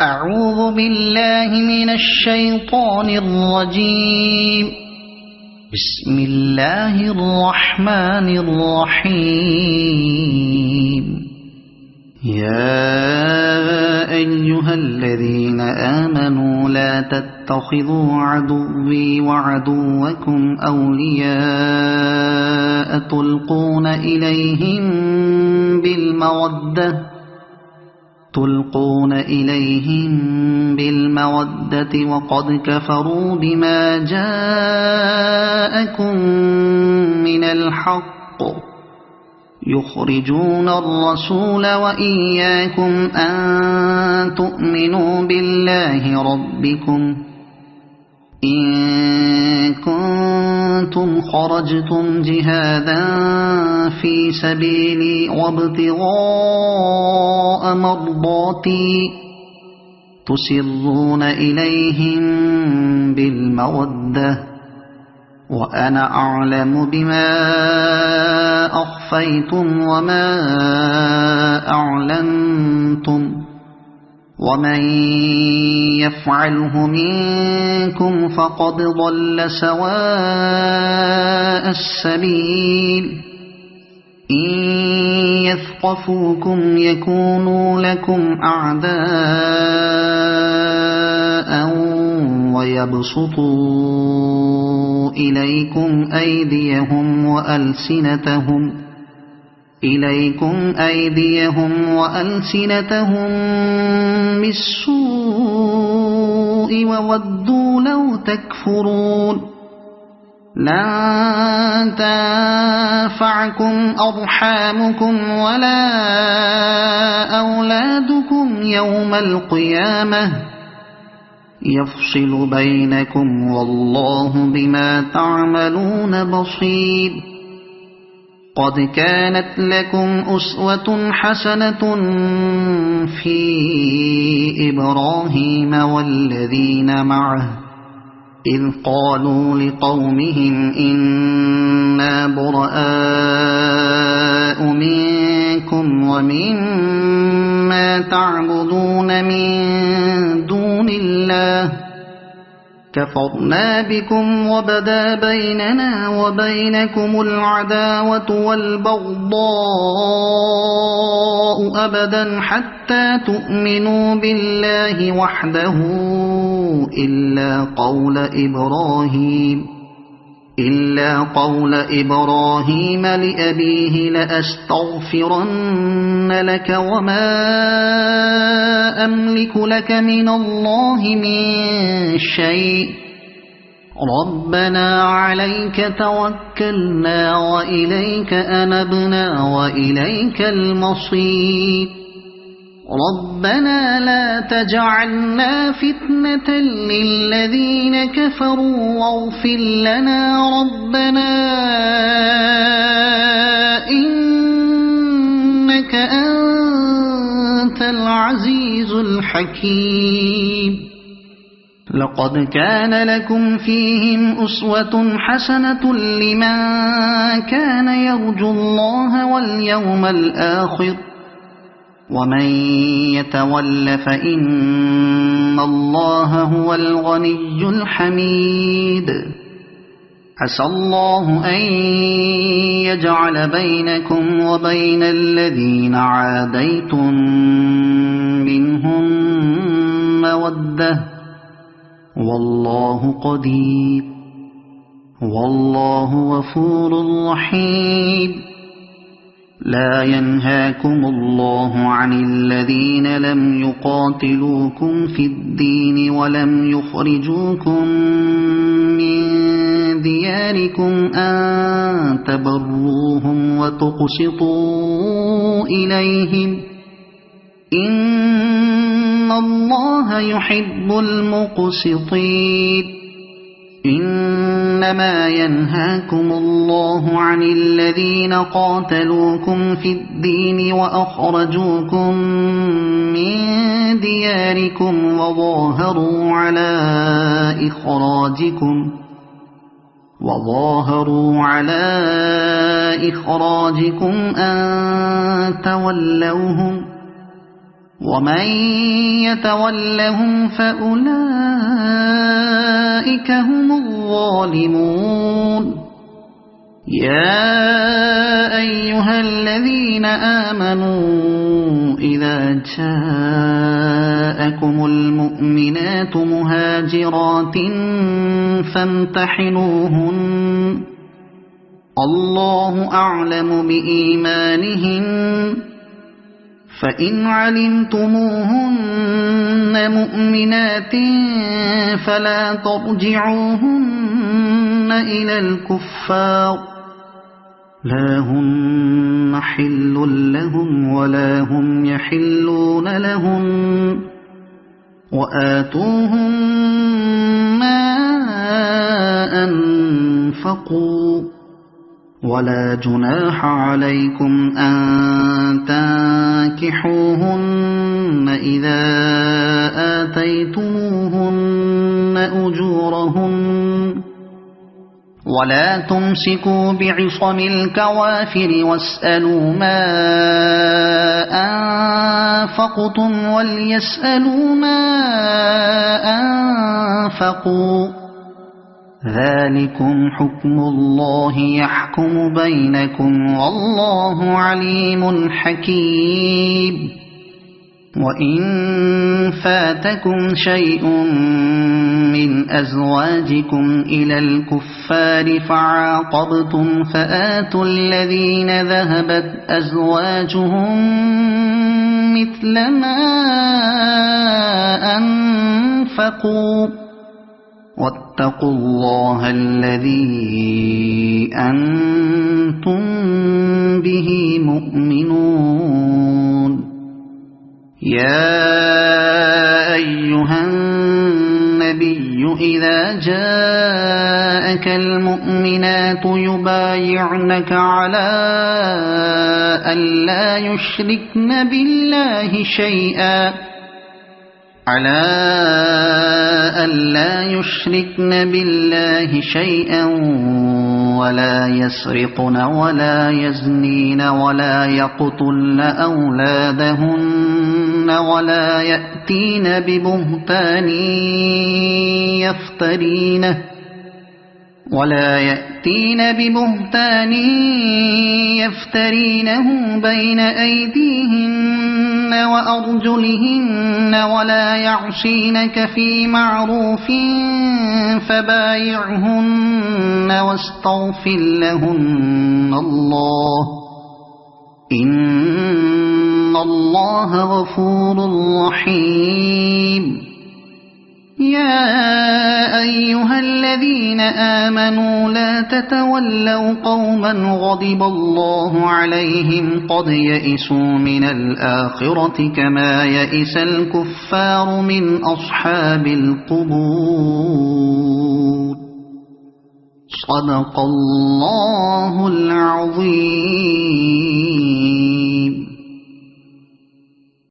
أعوذ بالله من الشيطان الرجيم. بسم الله الرحمن الرحيم. يا أيها الذين آمنوا لا تتخذوا عدوي وعدوكم أولياء تلقون إليهم بالمودة وقد كفروا بما جاءكم من الحق يخرجون الرسول وإياكم أن تؤمنوا بالله ربكم إن كنتم خرجتم جهادا في سبيلي وابتغاء مرضاتي تسرون إليهم بالمودة وأنا أعلم بما أخفيتم وما أعلنتم ومن يفعله منكم فقد ضل سواء السبيل. إن يثقفوكم يكونوا لكم أعداء ويبسطوا إليكم أيديهم وألسنتهم بالسوء وودوا لو تكفرون. لن تنفعكم أرحامكم ولا أولادكم يوم القيامة يفصل بينكم والله بما تعملون بصير. قد كانت لكم أسوة حسنة في إبراهيم والذين معه إذ قالوا لقومهم إنا براء منكم ومما تعبدون من دون الله كفرنا بكم وبدا بيننا وبينكم العداوة والبغضاء أبدا حتى تؤمنوا بالله وحده إلا قول إبراهيم لأبيه لأستغفرن لك وما أملك لك من الله من شيء ربنا عليك توكلنا وإليك أنبنا وإليك المصير. ربنا لا تجعلنا فتنة للذين كفروا واغفر لنا ربنا إنك أنت العزيز الحكيم. لقد كان لكم فيهم أسوة حسنة لمن كان يرجو الله واليوم الآخر ومن يتول فإن الله هو الغني الحميد. عسى الله أن يجعل بينكم وبين الذين عاديتم منهم مودة والله قدير والله غفور رحيم. لا ينهاكم الله عن الذين لم يقاتلوكم في الدين ولم يخرجوكم من دياركم أن تبروهم وتقسطوا إليهم إن الله يحب المقسطين. إنما ينهاكم الله عن الذين قاتلوكم في الدين وأخرجوكم من دياركم وظاهروا على إخراجكم أن تولوهم ومن يتولهم فأولئك هم الظالمون يا أيها الذين آمنوا إذا جاءكم المؤمنات مهاجرات فامتحنوهن الله أعلم بإيمانهن فإن علمتموهن مؤمنات فلا ترجعوهن إلى الكفار لا هن حل لهم ولا هم يحلون لهم وآتوهم ما أنفقوا ولا جناح عليكم أن تنكحوهن إذا آتيتموهن أجورهن ولا تمسكوا بعصم الكوافر واسألوا ما أنفقتم وليسألوا ما أنفقوا ذلكم حكم الله يحكم بينكم والله عليم حكيم وإن فاتكم شيء من أزواجكم إلى الكفار فعاقبتم فآتوا الذين ذهبت أزواجهم مثل ما أنفقوا واتقوا الله الذي أنتم به مؤمنون يا أيها النبي إذا جاءك المؤمنات يبايعنك على ألا يشركن بالله شيئا ولا يسرقن ولا يزنين ولا يقتلن أولادهن ولا يأتين ببهتان يفترينه بين أيديهن وأرجلهن ولا يعصينك في معروف فبايعهن واستغفر لهن الله إن الله غفور رحيم يا أيها الذين آمنوا لا تتولوا قوما غضب الله عليهم قد يئسوا من الآخرة كما يئس الكفار من أصحاب القبور صدق الله العظيم.